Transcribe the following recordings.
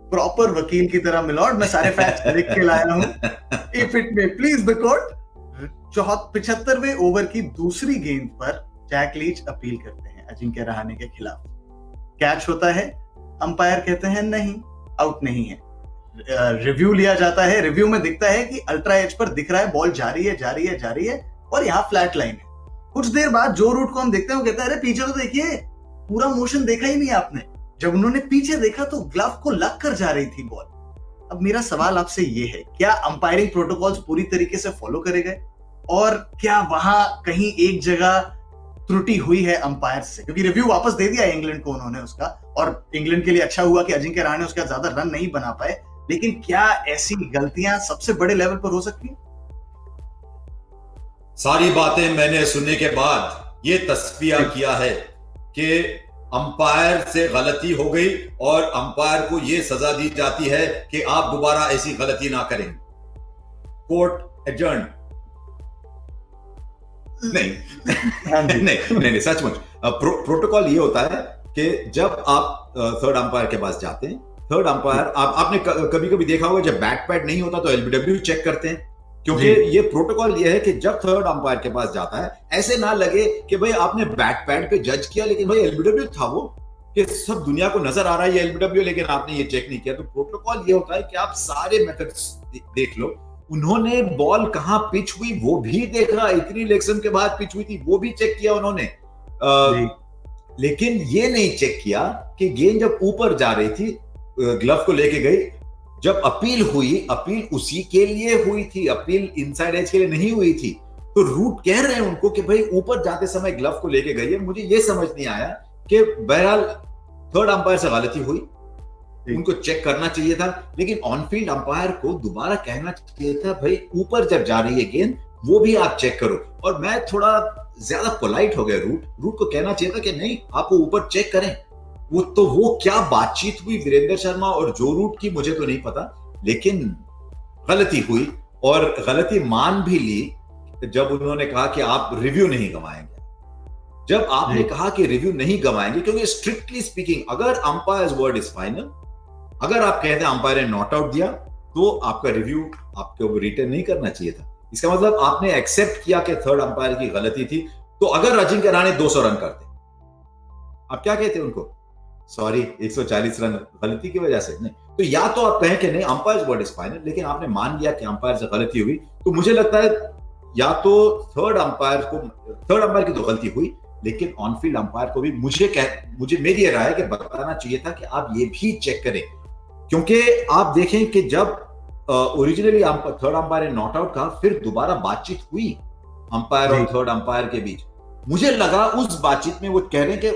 Proper वकील की तरह मिलॉर्ड, मैं सारे फैक्ट्स लिख के लाया हूं। If it may please the court, 75वें ओवर की दूसरी गेंद पर जैक लीच अपील करते हैं अजिंक्य रहाणे के खिलाफ। कैच होता है, अंपायर कहते हैं नहीं, आउट नहीं है। रिव्यू लिया जाता है, रिव्यू में दिखता है कि अल्ट्रा एज पर दिख रहा है बॉल जा रही है और यहाँ फ्लैट लाइन है। कुछ देर बाद जो रूट को हम देखते हैं वो कहता है अरे पीछे तो देखिए, पूरा मोशन देखा ही नहीं आपने। जब उन्होंने पीछे देखा तो ग्लव को लग कर जा रही थी बॉल। अब मेरा सवाल आपसे ये है, क्या अंपायरिंग प्रोटोकॉल्स पूरी तरीके से फॉलो करे गए और क्या वहां कहीं एक जगह त्रुटि हुई है अंपायर से? क्योंकि रिव्यू वापस दे दिया इंग्लैंड को उन्होंने उसका, और इंग्लैंड के लिए अच्छा हुआ कि अजिंक्य रहाणे उसका ज्यादा रन नहीं बना पाए। लेकिन क्या ऐसी गलतियां सबसे बड़े लेवल पर हो सकती हैं? सारी बातें मैंने सुनने के बाद ये तस्वीर किया है कि अंपायर से गलती हो गई और अंपायर को यह सजा दी जाती है कि आप दोबारा ऐसी गलती ना करें। Court adjourn. नहीं, सचमुच प्रोटोकॉल ये होता है कि जब आप थर्ड अंपायर के पास जाते हैं, थर्ड अंपायर आपने कभी कभी देखा होगा जब बैट पैड नहीं होता तो एलबीडब्ल्यू चेक करते हैं, क्योंकि ये प्रोटोकॉल ये है कि जब थर्ड अंपायर के पास जाता है ऐसे ना लगे कि भाई आपने बैट पैड पे जज किया लेकिन भाई एलबीडब्ल्यू था वो, कि सब दुनिया को नजर आ रहा है ये एलबीडब्ल्यू लेकिन आपने ये चेक नहीं किया। तो प्रोटोकॉल ये होता है कि आप सारे मेथड्स देख लो। उन्होंने बॉल कहां पिच हुई वो भी देखा, इतनी लेक्सन के बाद पिच हुई थी वो भी चेक किया उन्होंने, लेकिन ये नहीं चेक किया कि गेंद जब ऊपर जा रही थी, ग्लव को लेके गई, जब अपील हुई, अपील उसी के लिए हुई थी, अपील इनसाइड एज के लिए नहीं हुई थी। तो रूट कह रहे हैं उनको कि भाई ऊपर जाते समय ग्लव को लेके गई है। मुझे ये समझ नहीं आया कि बहरहाल थर्ड अंपायर से गलती हुई, उनको चेक करना चाहिए था, लेकिन ऑन फील्ड अंपायर को दोबारा कहना चाहिए था भाई ऊपर जब जा रही है गेंद वो भी आप चेक करो। और मैं थोड़ा ज्यादा पोलाइट हो गया, रूट को कहना चाहिए था कि नहीं आप ऊपर चेक करें। वो क्या बातचीत हुई वीरेंद्र शर्मा और जो रूट की मुझे तो नहीं पता, लेकिन गलती हुई और गलती मान भी ली जब उन्होंने कहा कि आप रिव्यू नहीं गवाएंगे। जब आपने कहा कि रिव्यू नहीं गवाएंगे, क्योंकि स्ट्रिक्टली स्पीकिंग अगर अंपायर्स वर्ड इज फाइनल, अगर आप कहते हैं अंपायर ने नॉट आउट दिया तो आपका रिव्यू आपको रिटर्न नहीं करना चाहिए था। इसका मतलब आपने एक्सेप्ट किया कि थर्ड अंपायर की गलती थी। तो अगर अजिंक्य रहाणे 200 रन करते, आप क्या कहते उनको? सॉरी 140 रन गलती की वजह से नहीं। तो या तो आप कहें कि नहीं अंपायर वर्ड इज फाइनल, लेकिन आपने मान लिया कि अंपायर से गलती हुई, तो मुझे लगता है या तो थर्ड अंपायर की तो गलती हुई, लेकिन ऑन फील्ड अंपायर को भी मुझे मेरी राय है कि बताना चाहिए था कि आप ये भी चेक करें। क्योंकि आप देखें कि जब ओरिजिनली थर्ड अंपायर ने नॉट आउट कहा, फिर दोबारा बातचीत हुई अंपायर और थर्ड अंपायर के बीच। मुझे लगा उस बातचीत में वो कह रहे हैं कि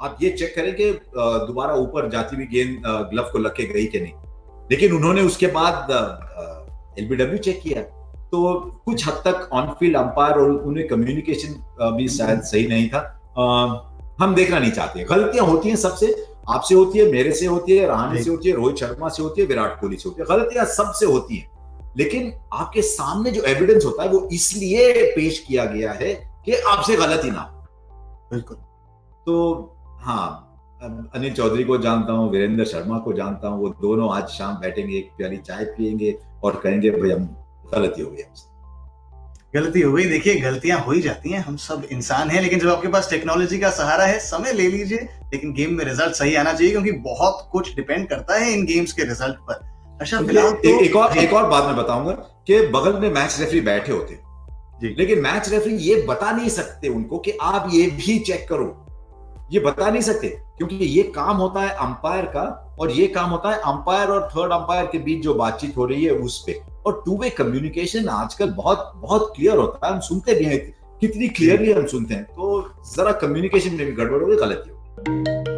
आप ये चेक करें कि दोबारा ऊपर जाती हुई गेंद ग्लव को लग के गई कि नहीं, लेकिन उन्होंने उसके बाद एलबीडब्ल्यू चेक किया। तो कुछ हद तक ऑन फील्ड अंपायर और उन्हें कम्युनिकेशन भी शायद सही नहीं था। हम देखना नहीं चाहते, गलतियां होती हैं सबसे, आपसे होती है, मेरे से होती है, रहाणे से होती है, रोहित शर्मा से होती है, विराट कोहली से होती है, गलतियां सबसे होती हैं। लेकिन आपके सामने जो एविडेंस होता है वो इसलिए पेश किया गया है कि आपसे गलती ना हो। बिल्कुल। तो हाँ, अनिल चौधरी को जानता हूँ, वीरेंद्र शर्मा को जानता हूँ, वो दोनों आज शाम बैठेंगे, एक प्याली चाय पियेंगे और कहेंगे भाई हम गलती हो गई हमसे। गलती हो गई। देखिए गलतियां हो ही जाती हैं, हम सब इंसान हैं, लेकिन जब आपके पास टेक्नोलॉजी का सहारा है, समय ले लीजिए, लेकिन गेम में रिजल्ट सही आना चाहिए, क्योंकि बहुत कुछ डिपेंड करता है इन गेम्स के रिजल्ट पर। अच्छा, फिलहाल तो एक और बात मैं बताऊंगा कि बगल में मैच रेफरी बैठे होते, लेकिन मैच रेफरी ये बता नहीं सकते उनको कि आप ये भी चेक करो, ये बता नहीं सकते, क्योंकि ये काम होता है अंपायर का और ये काम होता है अंपायर और थर्ड अंपायर के बीच जो बातचीत हो रही है उस पे। और टू वे कम्युनिकेशन आजकल बहुत बहुत क्लियर होता है, हम सुनते भी हैं, कितनी क्लियरली हम सुनते हैं। तो जरा कम्युनिकेशन में भी गड़बड़ हो गई, गलती हो गई।